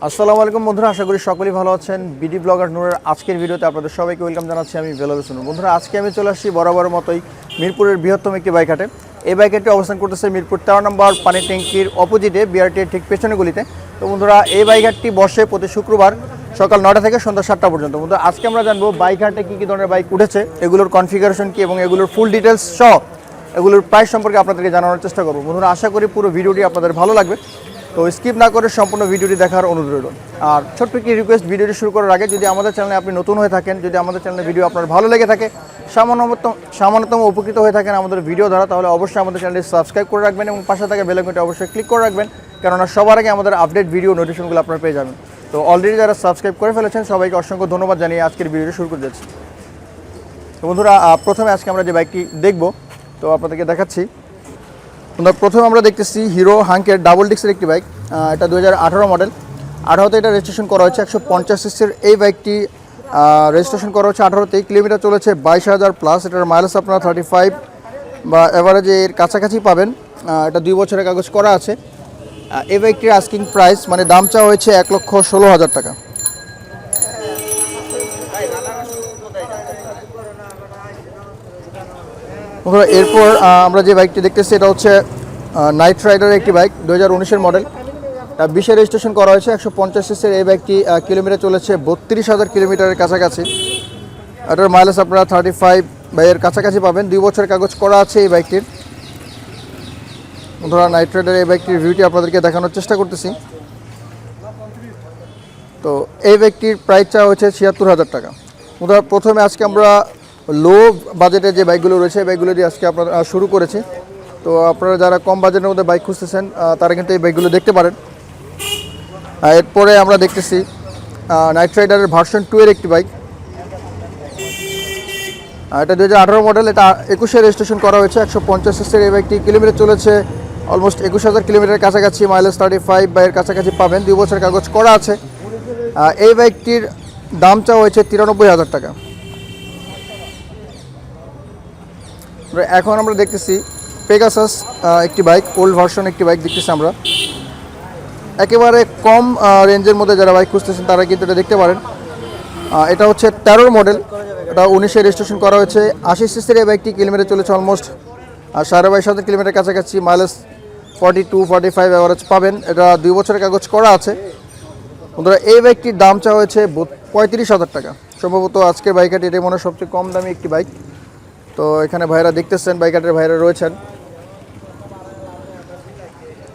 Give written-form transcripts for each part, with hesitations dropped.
আসসালামু আলাইকুম বন্ধুরা, আশা করি সকলেই ভালো আছেন। বিডি ব্লগার নূরের আজকের ভিডিওতে আপনাদের সবাইকে ওয়েলকাম জানাচ্ছি। আমি বেলাল হোসেন। বন্ধুরা, আজকে আমি চলে আসছি বরাবরের মতোই মিরপুরের বৃহত্তম একটি বাইক হাটে। এই বাইক হাটটি অবস্থান করতেছে মিরপুর 13 নম্বর পানি ট্যাঙ্কির অপোজিটে বিআরটি ঠিক পেছনে গলিতে। তো বন্ধুরা, এই বাইক হাটটি বসে প্রতি শুক্রবার সকাল 9টা থেকে সন্ধ্যা 7টা পর্যন্ত। বন্ধুরা, আজকে আমরা জানবো বাইক হাটে কী কী ধরনের বাইক উঠেছে, এগুলোর কনফিগারেশন কী এবং এগুলোর ফুল ডিটেলস সহ এগুলোর প্রাইস সম্পর্কে আপনাদেরকে জানানোর চেষ্টা করবো। বন্ধুরা, আশা করি পুরো ভিডিওটি আপনাদের ভালো লাগবে। তো স্কিপ না করে সম্পূর্ণ ভিডিওটি দেখার অনুরোধ রইল। আর ছোট্ট একটি রিকোয়েস্ট, ভিডিওটি শুরু করার আগে যদি আমাদের চ্যানেলে আপনি নতুন হয়ে থাকেন, যদি আমাদের চ্যানেলে ভিডিও আপনার ভালো লেগে থাকে, সামান্যতম উপকৃত হয়ে থাকেন আমাদের ভিডিও দ্বারা, তাহলে অবশ্যই আমাদের চ্যানেলটি সাবস্ক্রাইব করে রাখবেন এবং পাশে থাকা বেল আইকনটি অবশ্যই ক্লিক করে রাখবেন, কেননা সবার আগে আমাদের আপডেট ভিডিও নোটিফিকেশনগুলো আপনারা পেয়ে যাবেন। তো অলরেডি যারা সাবস্ক্রাইব করে ফেলেছেন সবাইকে অসংখ্য ধন্যবাদ জানিয়ে আজকের ভিডিওটি শুরু করে যাচ্ছি। তো বন্ধুরা, প্রথমে আজকে আমরা যে বাইকটি দেখব তো আপনাদেরকে দেখাচ্ছি। প্রথমে আমরা দেখতেছি হিরো হাঙ্কের ডাবল ডিস্কের একটি বাইক। এটা 2018 মডেল। 18তে এটা রেজিস্ট্রেশন করা হয়েছে। 150 সিসির এই বাইকটি রেজিস্ট্রেশন করা হচ্ছে 18তেই। কিলোমিটার চলেছে 22,000 প্লাস। এটার মাইলেজ আপনারা 35 বা এভারেজে এর কাছাকাছি পাবেন। এটা 2 বছরের কাগজ করা আছে। এই বাইকটির আস্কিং প্রাইস মানে দাম চাওয়া হয়েছে 1,16,000 টাকা। এরপর আমরা যে বাইকটি দেখতেছি এটা হচ্ছে নাইট রাইডার একটি বাইক, 2019-এর মডেল। 20-এ রেজিস্ট্রেশন করা হয়েছে। 150 সিসির এই বাইকটি কিলোমিটার চলেছে 32,000 কিলোমিটারের কাছাকাছি। এটার মাইলেজ আপনারা 35 বা এর কাছাকাছি পাবেন। 2 বছরের কাগজ করা আছে এই বাইকটির। ধরা নাইট রাইডার এই বাইকটির রিভিউটি আপনাদেরকে দেখানোর চেষ্টা করতেছি। তো এই বাইকটির প্রাইস চাওয়া হয়েছে 76,000 টাকা। ধরা প্রথমে আজকে আমরা লো বাজেটের যে বাইকগুলো রয়েছে এই বাইকগুলো দিয়ে আজকে আপনারা শুরু করেছি। তো আপনারা যারা কম বাজেটের মধ্যে বাইক খুঁজতেছেন তারা কিন্তু এই বাইকগুলো দেখতে পারেন। এরপরে আমরা দেখতেছি নাইট রাইডারের ভার্সন 2 এর একটি বাইক। এটা 2018 মডেল। এটা 21-এ রেজিস্ট্রেশন করা হয়েছে। 150 সিসির এই বাইকটি কিলোমিটার চলেছে অলমোস্ট 21,000 কিলোমিটারের কাছাকাছি। মাইলেজ 35 বা এর কাছাকাছি পাবেন। 2 বছরের কাগজ করা আছে। এই বাইকটির দাম চাওয়া হয়েছে 93,000 টাকা। এখন আমরা দেখতেছি পেগাসাস একটি বাইক, ওল্ড ভার্সন একটি বাইক দেখতেছি আমরা। একেবারে কম রেঞ্জের মধ্যে যারা বাইক খুঁজতেছেন তারা কিন্তু এটা দেখতে পারেন। এটা হচ্ছে 13 মডেল। এটা 19-এ রেজিস্ট্রেশন করা হয়েছে। 80 সিসির এই বাইকটি কিলোমিটার চলেছে অলমোস্ট 22,500 কিলোমিটার কাছাকাছি। মাইলেজ 42-45 অ্যাভারেজ পাবেন। এটা 2 বছরের কাগজ করা আছে। বন্ধুরা, এই বাইকটির দাম চাওয়া হয়েছে 35,000 টাকা। সম্ভবত আজকের বাইকটি এটাই মনে হয় সবচেয়ে কম দামি একটি বাইক। তো এখানে ভাইরা দেখতেছেন, বাইকারের ভাইরা রয়েছেন।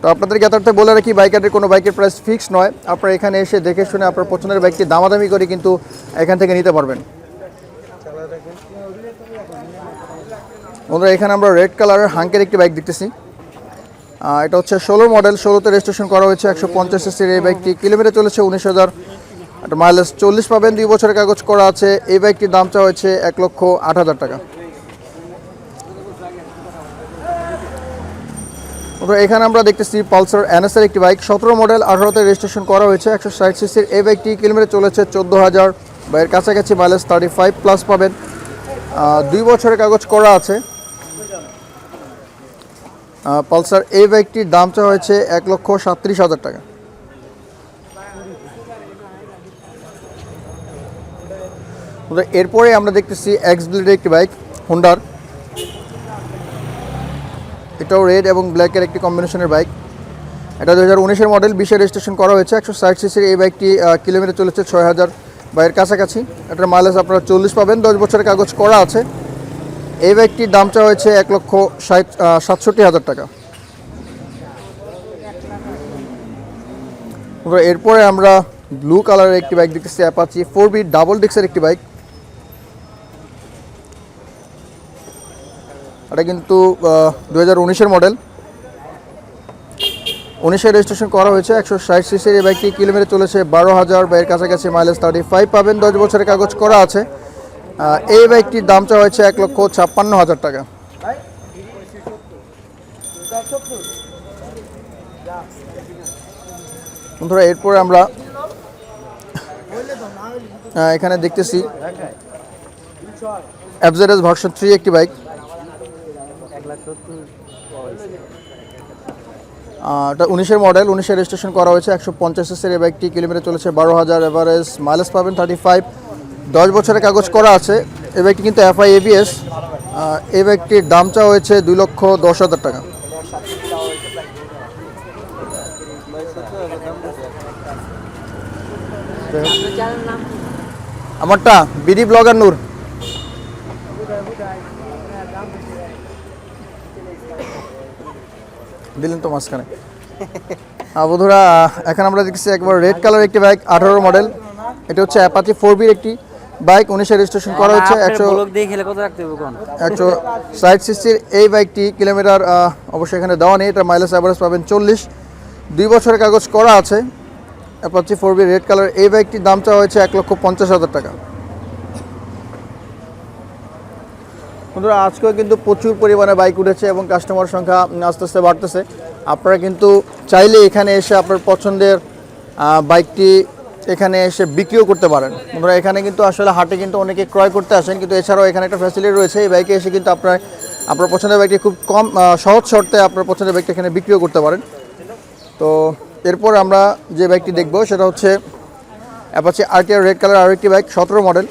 তো আপনাদের জ্ঞাতার্থে বলে রাখি, বাইকারের কোনো বাইকের প্রাইস ফিক্স নয়। আপনারা এখানে এসে দেখে শুনে আপনার পছন্দের বাইকটি দামাদামি করে কিন্তু এখান থেকে নিতে পারবেন। বন্ধুরা, এখানে আমরা রেড কালারের হাঙ্কের একটি বাইক দেখতেছি। এটা হচ্ছে 16 মডেল। 16তে রেজিস্ট্রেশন করা হয়েছে। 150 সিসির এই বাইকটি কিলোমিটার চলেছে 19,000। একটা মাইলেজ 40 পাবেন। 2 বছরের কাগজ করা আছে। এই বাইকটির দাম চাওয়া হয়েছে 1,08,000 টাকা। এখানে আমরা দেখতেছি পালসার এনএসের একটি বাইক, 17 মডেল। 18তে রেজিস্ট্রেশন করা হয়েছে। 160 সিসির এই বাইকটি কিলোমিটার চলেছে 14,000 বা এর কাছাকাছি। মাইলেজ 35 প্লাস পাবেন। 2 বছরের কাগজ করা আছে। পালসার এই বাইকটির দাম চাওয়া হয়েছে 1,37,000 টাকা। এরপরে আমরা দেখতেছি এক্স ব্লেডের একটি বাইক, হোন্ডার। এটাও রেড এবং ব্ল্যাকের একটি কম্বিনেশনের বাইক। এটা 2019-এর মডেল। 20-এ রেজিস্ট্রেশন করা হয়েছে। 160 সিসির এই বাইকটি কিলোমিটার চলেছে 6,000 বা এর কাছাকাছি। এটার মাইলেজ আপনারা 40 পাবেন। 10 বছরের কাগজ করা আছে। এই বাইকটির দাম চাওয়া হয়েছে 1,67,000 টাকা। এরপরে আমরা ব্লু কালারের একটি বাইক দেখতেছি, অ্যাপাচি 4B ডাবল ডিস্কের একটি বাইক। এটা কিন্তু 2019-এর মডেল। 19-এ রেজিস্ট্রেশন করা হয়েছে। 160 সিসির এই বাইকটি কিলোমিটার চলেছে 12,000 বা এর কাছাকাছি। মাইলেজ 35 পাবেন। 10 বছরের কাগজ করা আছে। এই বাইকটির দাম চাওয়া হয়েছে 1,56,000 টাকা। বন্ধুরা, এরপরে আমরা এখানে দেখতেছি এফজেডএস ভার্সন 3 একটি বাইক। এটা 19-এর মডেল, 19-এর রেজিস্ট্রেশন করা হয়েছে, 150 সিসির এই বাইকটি, কিলোমিটার চলেছে 12,000, এভারেজ মাইলেজ পাবেন 35, 10 বছরের কাগজ করা আছে। এই বাইকটি কিন্তু এফআই এবিএস। এই বাইকটির দাম চাওয়া হয়েছে 2,10,000 টাকা। আমারটা বিডি ব্লগার নূর। দিলেন তো মাঝখানে। বন্ধুরা, এখন আমরা দেখছি একবার রেড কালার একটি বাইক, 18 মডেল। এটা হচ্ছে অ্যাপাচি 4B একটি বাইক, 19-এর রেজিস্ট্রেশন করা হচ্ছে। 160 সিসির এই বাইকটি, কিলোমিটার অবশ্যই এখানে দেওয়া নেই, এটা মাইলেজ অ্যাভারেজ পাবেন 40, 2 বছরের কাগজ করা আছে। অ্যাপাচি 4B রেড কালার এই বাইকটির দাম চাওয়া হয়েছে 1,50,000 টাকা। বন্ধুরা, আজকেও কিন্তু প্রচুর পরিমাণে বাইক উঠেছে এবং কাস্টমার সংখ্যা আস্তে আস্তে বাড়তেছে। আপনারা কিন্তু চাইলে এখানে এসে আপনার পছন্দের বাইকটি এখানে এসে বিক্রিও করতে পারেন। বন্ধুরা, এখানে কিন্তু আসলে হাটে কিন্তু অনেকে ক্রয় করতে আসেন, কিন্তু এছাড়াও এখানে একটা ফ্যাসিলিটি রয়েছে, এই বাইকে এসে কিন্তু আপনার পছন্দের বাইকটি খুব কম সহজ শর্তে আপনার পছন্দের বাইকটি এখানে বিক্রিও করতে পারেন। তো এরপর আমরা যে বাইকটি দেখব সেটা হচ্ছে অ্যাপাচি আরটিআর রেড কালার আরও একটি বাইক, 17 মডেল।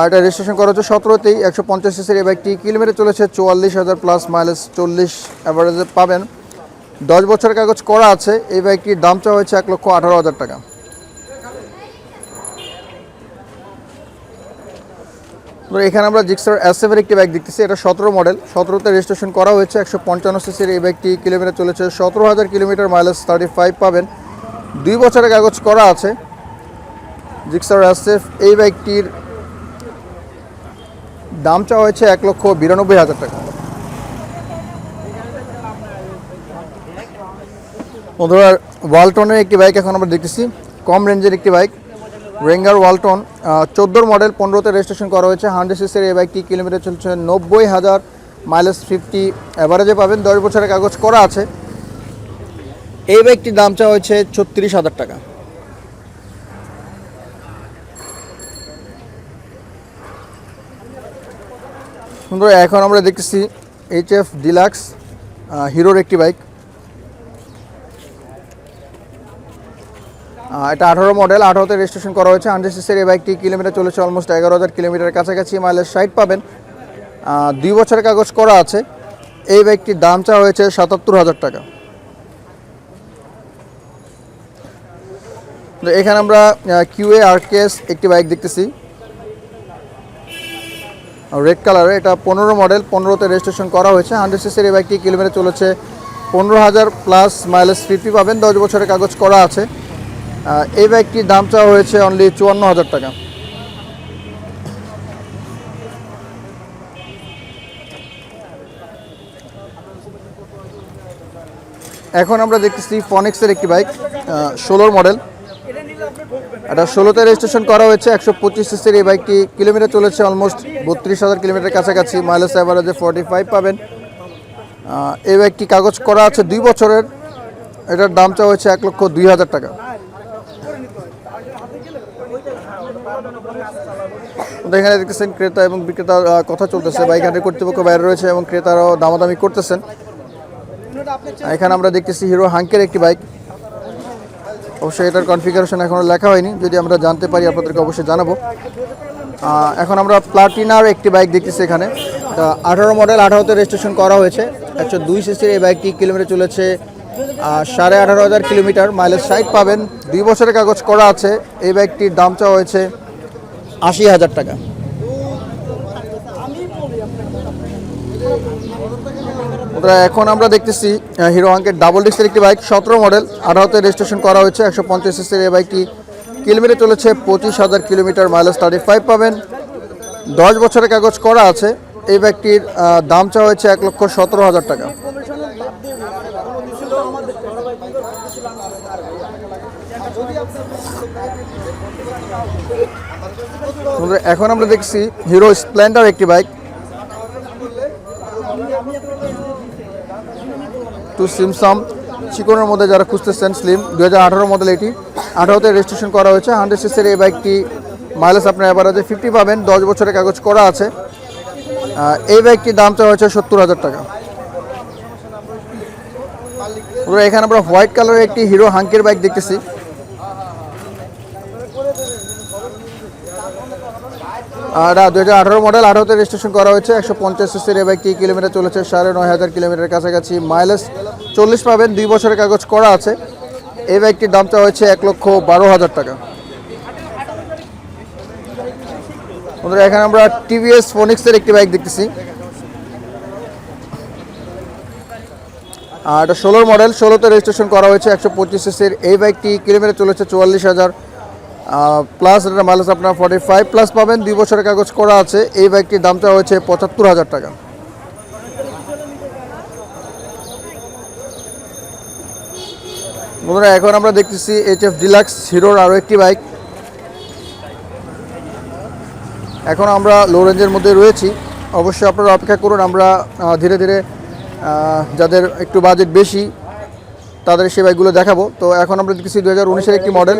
এটা রেজিস্ট্রেশন করা হচ্ছে 17তেই, 150 সিসির এই বাইকটি, কিলোমিটার চলেছে 44,000 প্লাস, মাইলেজ 40 অ্যাভারেজে পাবেন, 10 বছরের কাগজ করা আছে। এই বাইকটির দাম চাওয়া হয়েছে 1,18,000 টাকা। এখানে আমরা জিক্সার S7 একটি বাইক দেখতেছি, এটা 17 মডেল, 17তে রেজিস্ট্রেশন করা হয়েছে, 155 সিসির এই বাইকটি, কিলোমিটার চলেছে 17,000 কিলোমিটার, মাইলেজ 35 পাবেন, 2 বছরের কাগজ করা আছে। জিক্সার S7 এই বাইকটির দাম চাওয়া হয়েছে 1,92,000 টাকা। বন্ধুরা, ওয়ালটনের একটি বাইক এখন আমরা দেখতেছি, কম রেঞ্জের একটি বাইক, রেঙ্গার ওয়ালটন, 14 মডেল, 15তে রেজিস্ট্রেশন করা হয়েছে, 100 সিসির এই বাইকটি, কিলোমিটার চলছে 90,000, মাইলেজ 50 অ্যাভারেজে পাবেন, 10 বছরের কাগজ করা আছে। এই বাইকটির দাম চাওয়া হয়েছে 36,000 টাকা। বন্ধুরা, এখন আমরা দেখতেছি HF ডিলাক্স হিরোর একটি বাইক, এটা 18 মডেল, 18তে রেজিস্ট্রেশন করা হয়েছে, 100 সিসির এই বাইকটি, কিলোমিটার চলেছে অলমোস্ট 11,000 কিলোমিটার কাছাকাছি, মাইলেজ 60 পাবেন, 2 বছরের কাগজ করা আছে। এই বাইকটির দাম চাওয়া হয়েছে 77,000 টাকা। এখানে আমরা QA RKS একটি বাইক দেখতেছি, রেড কালারে, এটা 15 মডেল, 15তে রেজিস্ট্রেশন করা হয়েছে, 100 সিসির এই বাইকটি, কিলোমিটার চলেছে 15,000 প্লাস, মাইলেজ 50 পাবেন, 10 বছরের কাগজ করা আছে। এই বাইকটির দাম চাওয়া হয়েছে অনলি 54,000 টাকা। এখন আমরা দেখতেছি ফনিক্সের একটি বাইক, 16 মডেল, এটা 16তে রেজিস্ট্রেশন করা হয়েছে, 125 সিসির এই বাইকটি, কিলোমিটার চলেছে অলমোস্ট 32,000 কিলোমিটার কাছাকাছি, মাইলেজ অ্যাভারেজে 45 পাবেন। এই বাইকটি কাগজ করা আছে 2 বছরের, এটার দাম চাওয়া হয়েছে 1,02,000 টাকা। এখানে দেখতেছেন ক্রেতা এবং বিক্রেতার কথা চলতেছে, বাইক হাটের কর্তৃপক্ষ বাইরে রয়েছে এবং ক্রেতারাও দামাদামি করতেছেন। এখানে আমরা দেখতেছি হিরো হাঙ্কের একটি বাইক, অবশ্যই এটার কনফিগারেশন এখনও লেখা হয়নি, যদি আমরা জানতে পারি আপনাদেরকে অবশ্যই জানাবো। এখন আমরা প্লাটিনার একটি বাইক দেখতেছি, এখানে 18 মডেল, 18তে রেজিস্ট্রেশন করা হয়েছে, 102 সিসির এই বাইকটি, কিলোমিটার চলেছে 18,500 কিলোমিটার, মাইলেজ 60 পাবেন, 2 বছরের কাগজ করা আছে। এই বাইকটির দাম চাওয়া হয়েছে 80,000 টাকা। এখন আমরা দেখতেছি হিরো হাঙ্কের ডাবল ডিস্কের একটি বাইক, 17 মডেল, 18তে রেজিস্ট্রেশন করা হয়েছে, 150 সিসির এই বাইকটি, কিলোমিটার চলেছে 25,000 কিলোমিটার, মাইলেজ 35 পাবেন, 10 বছরের কাগজ করা আছে। এই বাইকটির দাম চাওয়া হয়েছে 1,17,000 টাকা। এখন আমরা দেখছি হিরো স্প্লেন্ডার একটি বাইক, টু সিমসাম চিকনের মধ্যে যারা খুঁজতেছেন, স্লিম, 2018 মডেল, এটি 18তে রেজিস্ট্রেশন করা হয়েছে, 100 সিসির এই বাইকটি, মাইলেজ আপনার অ্যাভারেজে 50 পাবেন, 10 বছরের কাগজ করা আছে। এই বাইকটির দাম চাওয়া হয়েছে 70,000 টাকা। এখানে আমরা হোয়াইট কালারের একটি হিরো হাঙ্কের বাইক দেখতেছি। আর 2018 মডেল, 18তে রেজিস্ট্রেশন করা হয়েছে, 150 সিসির এই বাইকটি, কিলোমিটার চলেছে 9,500 কিলোমিটার কাছাকাছি, মাইলেজ 40 পাবেন, 2 বছরের কাগজ করা আছে। এই বাইকটির দামটা হয়েছে 1,12,000 টাকা। বন্ধুরা এখানে আমরা টিভিএস ফোনিক্সের একটি বাইক দেখতেছি। আর এটা 16 মডেল, 16তে রেজিস্ট্রেশন করা হয়েছে, 125 সিসির এই বাইকটি, কিলোমিটার চলেছে 44,000 প্লাস, এটার মাইলেজ আপনার 45 প্লাস পাবেন, 2 বছরের কাগজ করা আছে। এই বাইকটির দামটা হয়েছে 75,000 টাকা। বন্ধুরা এখন আমরা দেখতেছি HF ডিলাক্স হিরোর আরও একটি বাইক। এখন আমরা লো রেঞ্জের মধ্যে রয়েছি, অবশ্যই আপনারা অপেক্ষা করুন। আমরা ধীরে ধীরে যাদের একটু বাজেট বেশি তাদের সেই বাইকগুলো দেখাবো। তো এখন আমরা দেখতেছি 2019-এর একটি মডেল,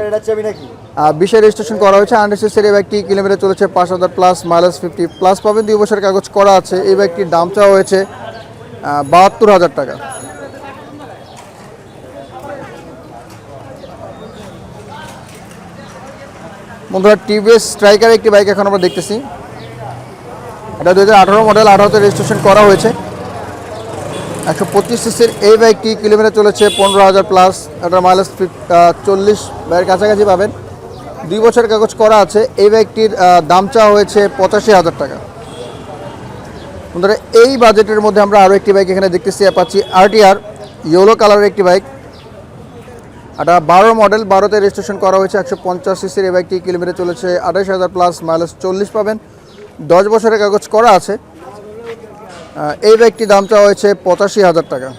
20-এ রেজিস্ট্রেশন করা হয়েছে, 100 সিসির এই বাইকটি, কিলোমিটার চলেছে 5,000 প্লাস, মাইলেজ 50 প্লাস পাবেন, 2 বছরের কাগজ করা আছে। এই বাইকটির দামটা হয়েছে 72,000 টাকা। বন্ধুরা টিভিএস স্ট্রাইকার একটি বাইক এখন আমরা দেখতেছি। এটা 2018 মডেল, 18তে রেজিস্ট্রেশন করা হয়েছে, 125 সিসির এই বাইকটি, কিলোমিটার চলেছে 15,000 প্লাস, এটার মাইলেজ 40 বাইরের কাছাকাছি পাবেন, 2 বছরের কাগজ করা আছে। এই বাইকটির দাম চাওয়া হয়েছে 85,000 টাকা। বন্ধুরা এই বাজেটের মধ্যে আমরা আরও একটি বাইক এখানে দেখতেছি, অ্যাপাচি RTR ইয়েলো কালারের একটি বাইক। এটা 12 মডেল, 12তে রেজিস্ট্রেশন করা হয়েছে, 150 সিসির এই বাইকটি, কিলোমিটার চলেছে 28,000 প্লাস, মাইলেজ 40 পাবেন, 10 বছরের কাগজ করা আছে। এই বাইকটির দামটা হয়েছে 85,000 টাকা।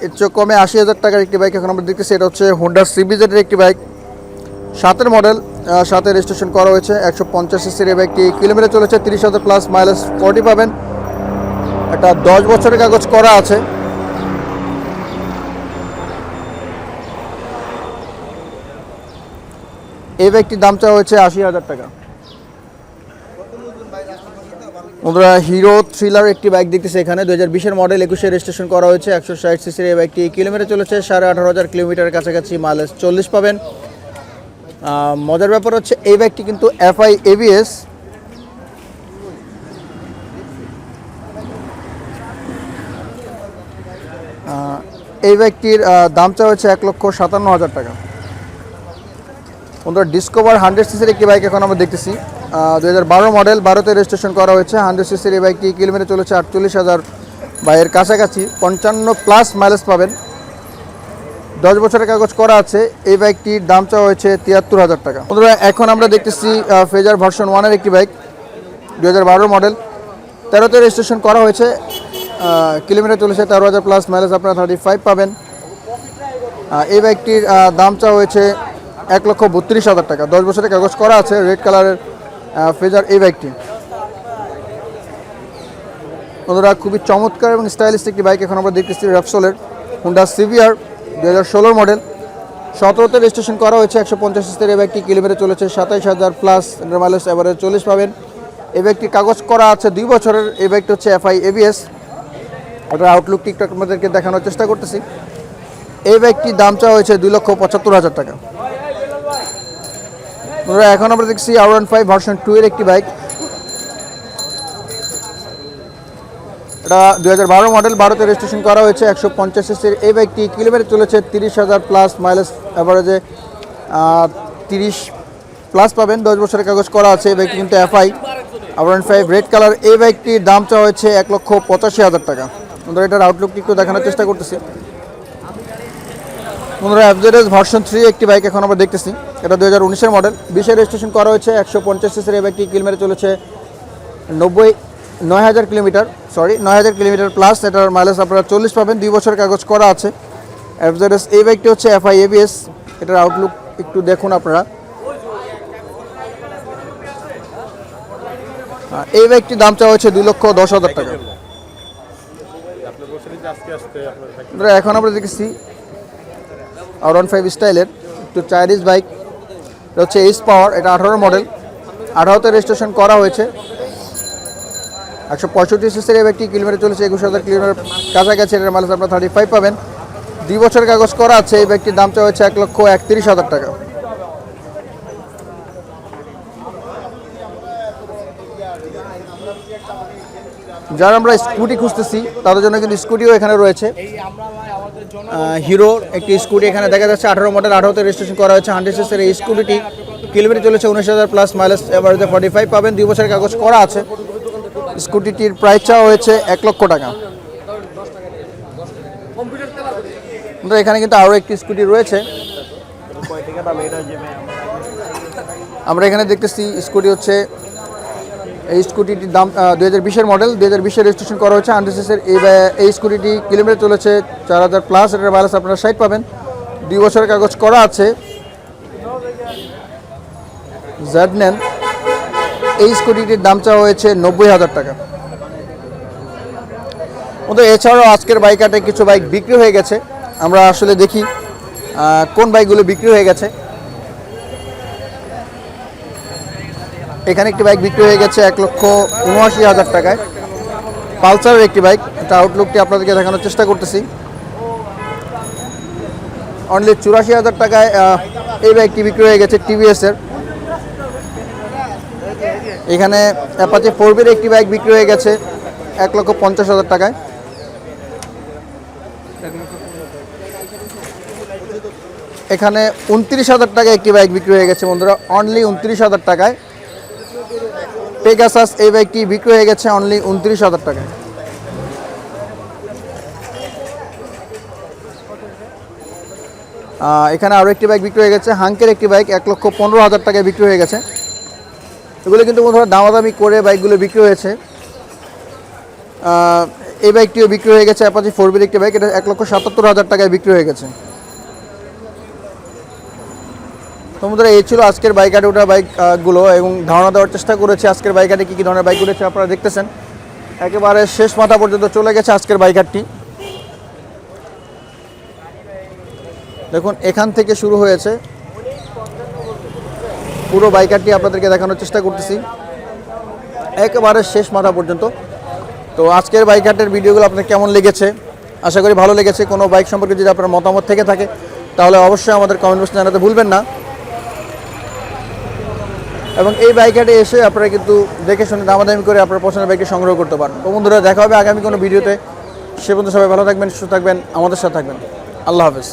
এর চেয়ে কমে 80,000 টাকার একটি বাইক এখন আমরা দেখতেছি, এটা হচ্ছে হোন্ডা CBZ-এর একটি বাইক, 7-এর মডেল, 7-এ রেজিস্ট্রেশন করা হয়েছে, 150 সিসির এই বাইকটি, কিলোমিটার চলেছে 30,000 প্লাস, মাইলেজ 40 পাবেন, এটা 10 বছরের কাগজ করা আছে। এই বাইকটির দামটা হয়েছে 80,000 টাকা। বন্ধুরা হিরো থ্রিলার একটি বাইক দেখতেছে এখানে, 2020-এর মডেল, 21-এ রেজিস্ট্রেশন করা হয়েছে, 160 সিসির এই বাইকটি, কিলোমিটার চলেছে 18,500 কিলোমিটারের কাছাকাছি, মাইলেজ 40 পাবেন। মজার ব্যাপার হচ্ছে এই বাইকটি কিন্তু FI ABS। এই বাইকটির দামটা হচ্ছে 1,57,000 টাকা। বন্ধুরা ডিসকভার 100 সিসির একটি বাইক এখন আমরা দেখতেছি, 2012 মডেল, 12তে রেজিস্ট্রেশন করা হয়েছে, 100 সিসির এই বাইকটি, কিলোমিটার চলেছে 48,000 বাইয়ের কাছাকাছি, 55 প্লাস মাইলেজ পাবেন, 10 বছরের কাগজ করা আছে। এই বাইকটির দাম চাওয়া হয়েছে 73,000 টাকা। বন্ধুরা এখন আমরা দেখতেছি ফেজার ভার্সন 1-এর একটি বাইক, 2012 মডেল, 13তে রেজিস্ট্রেশন করা হয়েছে, কিলোমিটার চলেছে 13,000 প্লাস, মাইলেজ আপনারা 35 পাবেন। এই বাইকটির দাম চাওয়া হয়েছে 1,32,000 টাকা, 10 বছরের কাগজ করা আছে, রেড কালারের ফেজার এই বাইকটি। বন্ধুরা খুবই চমৎকার এবং স্টাইলিশ একটি বাইক এখন আমরা দেখতেছি, র্যাপসোলের হোন্ডা CBR, 2016 মডেল, 17তে রেজিস্ট্রেশন করা হয়েছে, 150 সিসির এই বাইকটি, কিলোমিটার চলেছে 27,000 প্লাস, মাইলেজ এভারেজ 40 পাবেন। এই বাইকটি কাগজ করা আছে 2 বছরের। এই বাইকটি হচ্ছে FI ABS। ওটার আউটলুক টিকটক আমাদেরকে দেখানোর চেষ্টা করতেছি। এই বাইকটির দাম চাওয়া হয়েছে 2,75,000 টাকা। এখন আমরা দেখছি R15 ভার্সন 2-এর একটি বাইক, এটা 2012 মডেল, 12তে রেজিস্ট্রেশন করা হয়েছে, 150 সিসির এই বাইকটি, কিলোমিটার চলেছে 30,000 প্লাস, মাইলেজ এভারেজে 30 প্লাস পাবেন, 10 বছরের কাগজ করা আছে। এই বাইকটি কিন্তু FI R15 রেড কালার। এই বাইকটির দাম চাওয়া হয়েছে 1,85,000 টাকা। বন্ধুরা এটার আউটলুকটি একটু দেখানোর চেষ্টা করতেছি। বন্ধুরা FZS ভার্সন 3 একটি বাইক এখন আমরা দেখতেছি, এটা 2019-এর মডেল, 20-এ রেজিস্ট্রেশন করা হয়েছে, 150 সিসির এই বাইকটি, কিলোমিটার চলেছে 9,000 কিলোমিটার প্লাস, এটার মাইলেজ আপনারা 40 পাবেন, 2 বছরের কাগজ করা আছে। FZS এই বাইকটি হচ্ছে FI ABS। এটার আউটলুক একটু দেখুন আপনারা। এই বাইকটির দাম চাওয়া হচ্ছে 2,10,000 টাকা। এখন আমরা দেখেছি R15 স্টাইলের একটু চাইনিজ বাইক, এটা হচ্ছে এইচ পাওয়ার, এটা 18 মডেল, 18তে রেজিস্ট্রেশন করা হয়েছে, 165 সিসির এই বাইকটি কিলোমিটার চলেছে 21,000 কিলোমিটার কাছাকাছি। এর মাইলেজ আপনারা 35 পাবেন। 2 বছর কাগজ করা আছে। এই বাইকটির দাম চাওয়া হচ্ছে 1,31,000 টাকা। যারা আমরা স্কুটি খুঁজতেছি তাদের জন্য কিন্তু স্কুটিও এখানে রয়েছে। হিরোর একটি স্কুটি এখানে দেখা যাচ্ছে 18 মডেল, 18তে রেজিস্ট্রেশন করা হয়েছে। 100 সিসির এই স্কুটিটি কিলোমিটার চলেছে 19,000 প্লাস, মাইলেজ এভারেজে 45 পাবেন। 2 বছরের কাগজ করা আছে। স্কুটিটির প্রাইস চাওয়া হয়েছে 1 লক্ষ টাকা। এখানে কিন্তু আরও একটি স্কুটি রয়েছে। আমরা এখানে দেখতেছি স্কুটি হচ্ছে, এই স্কুটিটির দাম 2020-এর মডেল, 2020-এর রেজিস্ট্রেশন করা হয়েছে। 100 সিসির এই স্কুটিটি কিলোমিটার চলেছে 4,000 প্লাস। এটার মাইলেজ আপনারা 60 পাবেন। 2 বছরের কাগজ করা আছে। জেডনেন এই স্কুটিটির দাম চাওয়া হয়েছে 90,000 টাকা। এছাড়াও আজকের বাইক হাটে কিছু বাইক বিক্রি হয়ে গেছে। আমরা আসলে দেখি কোন বাইকগুলো বিক্রি হয়ে গেছে। এখানে একটি বাইক বিক্রি হয়ে গেছে 1,79,000 টাকায়, পালসারের একটি বাইক। এটা আউটলুকটি আপনাদেরকে দেখানোর চেষ্টা করতেছি। অনলি 84,000 টাকায় এই বাইকটি বিক্রি হয়ে গেছে টিভিএসের। এখানে অ্যাপাচি 4বির একটি বাইক বিক্রি হয়ে গেছে 1,50,000 টাকায়। এখানে 29,000 টাকায় একটি বাইক বিক্রি হয়ে গেছে বন্ধুরা, অনলি 29,000 টাকায়। পেগাসাস এই বাইকটি বিক্রি হয়ে গেছে অনলি 29,000 টাকায়। এখানে আরও একটি বাইক বিক্রি হয়ে গেছে, হাঙ্কের একটি বাইক 1,15,000 টাকায় বিক্রি হয়ে গেছে। এগুলো কিন্তু বন্ধুরা দামাদামি করে বাইকগুলো বিক্রি হয়েছে। এই বাইকটিও বিক্রি হয়ে গেছে, অ্যাপাচি 4বির একটি বাইক, এটা 1,77,000 টাকায় বিক্রি হয়ে গেছে। তো বন্ধুরা এই ছিল আজকের বাইক হাটে ওঠা বাইকগুলো, এবং ধারণা দেওয়ার চেষ্টা করেছি আজকের বাইক হাটে কী কী ধরনের বাইকগুলো আছে। আপনারা দেখতেছেন একেবারে শেষ মাথা পর্যন্ত চলে গেছে আজকের বাইক হাটটি। দেখুন এখান থেকে শুরু হয়েছে, পুরো বাইক হাটটি আপনাদেরকে দেখানোর চেষ্টা করতেছি একেবারে শেষ মাথা পর্যন্ত। তো আজকের বাইক হাটের ভিডিওগুলো আপনার কেমন লেগেছে? আশা করি ভালো লেগেছে। কোনো বাইক সম্পর্কে যদি আপনার মতামত থেকে থাকে তাহলে অবশ্যই আমাদের কমেন্ট বক্সে জানাতে ভুলবেন না। এবং এই বাইক হাটে এসে আপনারা কিন্তু দেখে শুনে দামাদামি করে আপনার পছন্দের বাইকটি সংগ্রহ করতে পারেন। তো বন্ধুরা দেখা হবে আগামী কোনো ভিডিওতে। সে পর্যন্ত সবাই ভালো থাকবেন, সুস্থ থাকবেন, আমাদের সাথে থাকবেন। আল্লাহ হাফেজ।